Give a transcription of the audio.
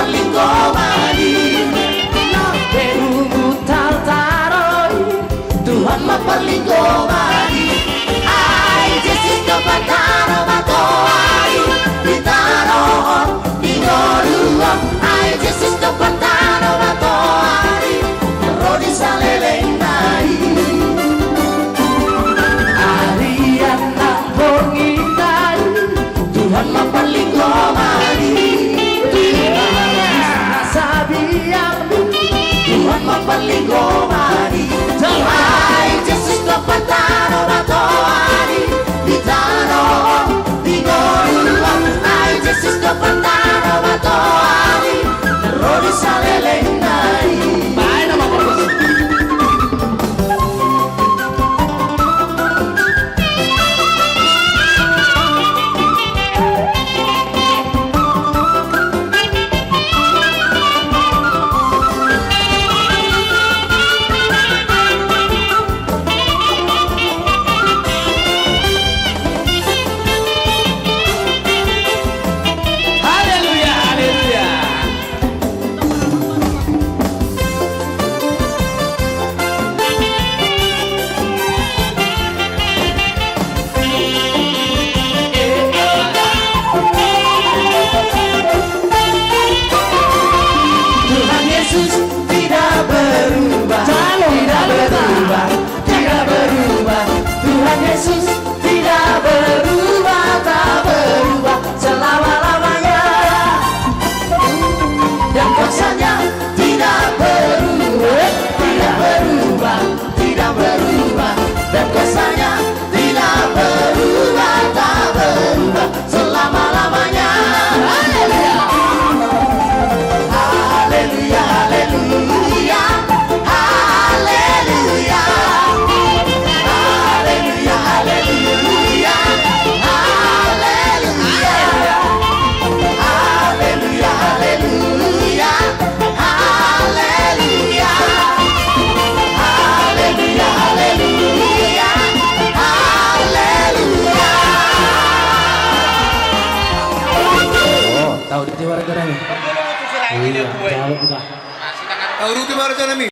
maperlingkomani Berumu tartaroi Tuhan maperlingkomani Ai Yesus kapataro matoai Ditaroon Ningorua Ai Yesus kapataro matoai Rodi salelenai Ariana bongitai Tuhan maperlingkomani Tuhan maperlingkomani Ai Yesus kapataro matoani Ditaroon Ningorua Ai Yesus kapataro matoani Rodi salelenai Bye nama bagus Yesus tidak berubah, tak berubah selama-lamanya dan kuasanya tidak berubah, tidak berubah, tidak berubah dan kuasanya tidak berubah, tak berubah selama-lamanya. Haleluya, haleluya, haleluya, haleluya. Tahu di Tiwara Garami? Iya, tahu kita. Tahu di Tiwara Garami?